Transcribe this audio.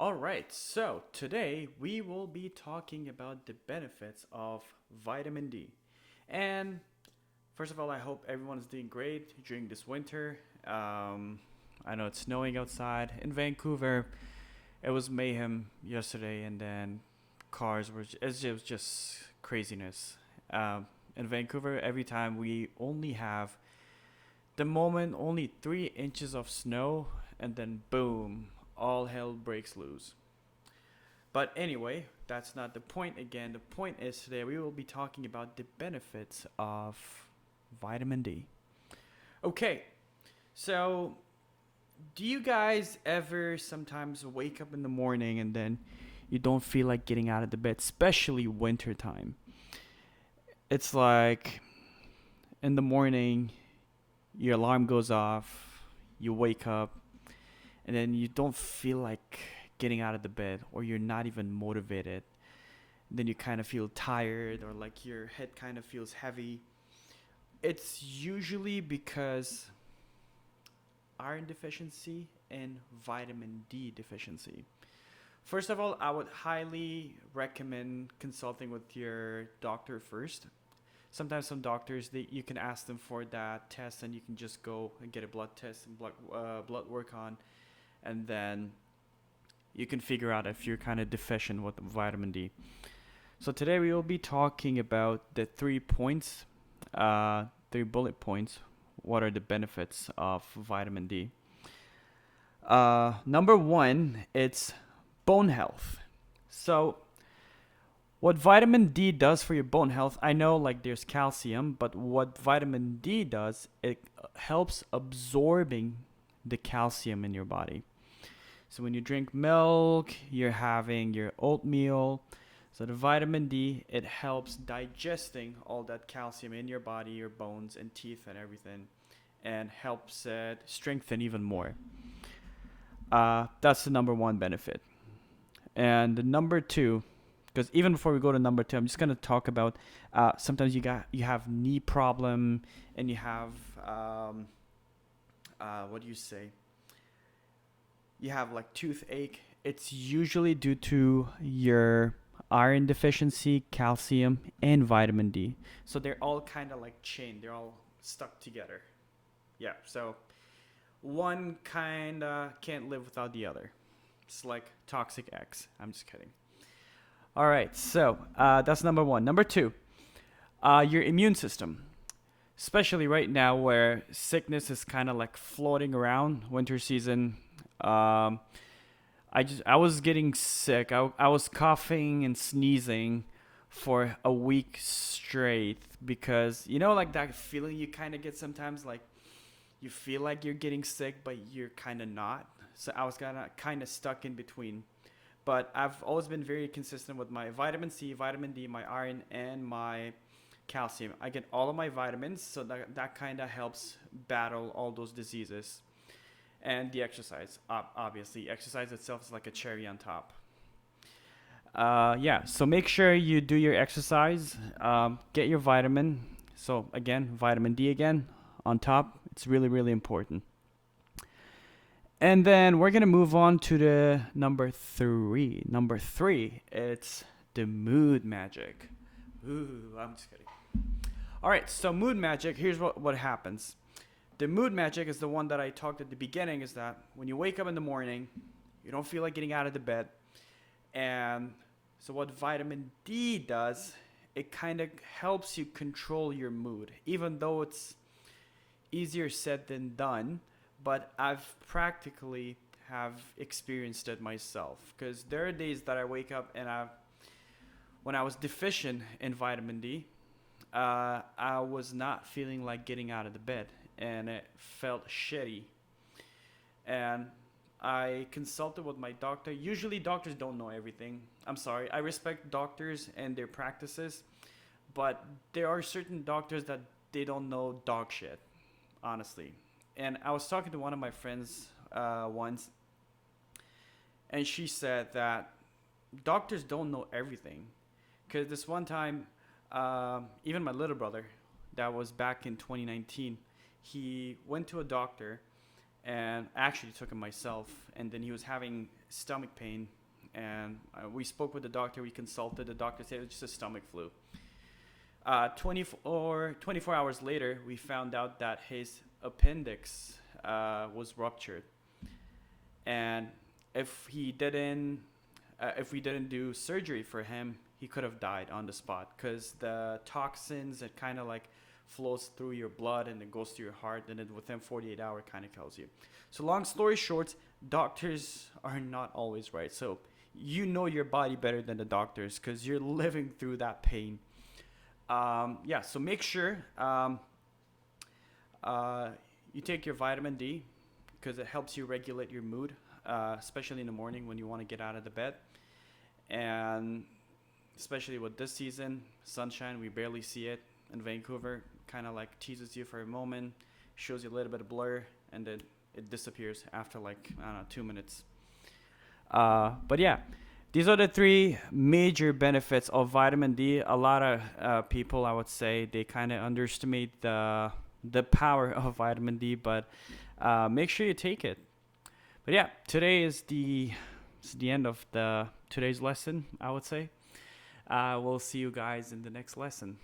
All right, so today we will be talking about the benefits of vitamin D. And first of all, I hope everyone is doing great during this winter. I know it's snowing outside in Vancouver. It was mayhem yesterday, and then cars were. It was just craziness. In Vancouver, every time we only have the moment only 3 inches of snow, and then boom, all hell breaks loose. But anyway, that's not the point again. The point is today we will be talking about the benefits of vitamin D. Okay, so do you guys ever sometimes wake up in the morning and then you don't feel like getting out of the bed, especially winter time? It's like in the morning, your alarm goes off, you wake up, and then you don't feel like getting out of the bed, or you're not even motivated. Then you kind of feel tired, or like your head kind of feels heavy. It's usually because iron deficiency and vitamin D deficiency. First of all, I would highly recommend consulting with your doctor first. Sometimes some doctors you can ask them for that test, and you can just go and get a blood test and blood work on, and then you can figure out if you're kind of deficient with vitamin D. So today we will be talking about the 3 points, 3 bullet points. What are the benefits of vitamin D? Number one, it's bone health. So what vitamin D does for your bone health, I know like there's calcium, but what vitamin D does, it helps absorbing the calcium in your body. So when you drink milk, you're having your oatmeal. So the vitamin D, it helps digesting all that calcium in your body, your bones and teeth and everything, and helps it strengthen even more. That's the number one benefit. And the number two, because even before we go to number two, I'm just gonna talk about sometimes you have knee problem and you have what do you say? You have like toothache. It's usually due to your iron deficiency, calcium, and vitamin D. So they're all kind of like chained. They're all stuck together. Yeah. So one kind of can't live without the other. It's like toxic X. I'm just kidding. All right. So that's number one. Number two, your immune system. Especially right now where sickness is kind of like floating around winter season. Um, I was getting sick. I was coughing and sneezing for a week straight because like that feeling you kind of get sometimes, like you feel like you're getting sick but you're kind of not. So I was kind of stuck in between. But I've always been very consistent with my vitamin C, vitamin D, my iron, and my calcium. I get all of my vitamins, so that kind of helps battle all those diseases. And the exercise, obviously, exercise itself is like a cherry on top. Yeah, so make sure you do your exercise, get your vitamin. So again, vitamin D again on top. It's really, really important. And then we're gonna move on to the number three. Number three, it's the mood magic. Ooh, I'm just kidding. All right, so mood magic. Here's what happens. The mood magic is the one that I talked at the beginning. Is that when you wake up in the morning, you don't feel like getting out of the bed, and so what vitamin D does, it kind of helps you control your mood, even though it's easier said than done. But I've practically have experienced it myself because there are days that I wake up and when I was deficient in vitamin D, I was not feeling like getting out of the bed, and it felt shitty. And I consulted with my doctor. Usually, doctors don't know everything. I'm sorry. I respect doctors and their practices, but there are certain doctors that they don't know dog shit, honestly. And I was talking to one of my friends once, and she said that doctors don't know everything. Because this one time, even my little brother, that was back in 2019, he went to a doctor, and I actually took him myself. And then he was having stomach pain, and we spoke with the doctor. We consulted. The doctor said it was just a stomach flu. 24 hours later, we found out that his appendix was ruptured, and if he didn't, if we didn't do surgery for him, he could have died on the spot because the toxins it kind of like flows through your blood and it goes to your heart, and then within 48 hours kind of kills you. So long story short, doctors are not always right. So you know your body better than the doctors because you're living through that pain. Yeah, so make sure you take your vitamin D because it helps you regulate your mood, especially in the morning when you want to get out of the bed. And especially with this season, sunshine, we barely see it in Vancouver. Kind of like teases you for a moment, shows you a little bit of blur, and then it disappears after like, I don't know, 2 minutes. But yeah, these are the three major benefits of vitamin D. A lot of people, I would say, they kind of underestimate the power of vitamin D, but make sure you take it. But yeah, today is the end of today's lesson, I would say. We'll see you guys in the next lesson.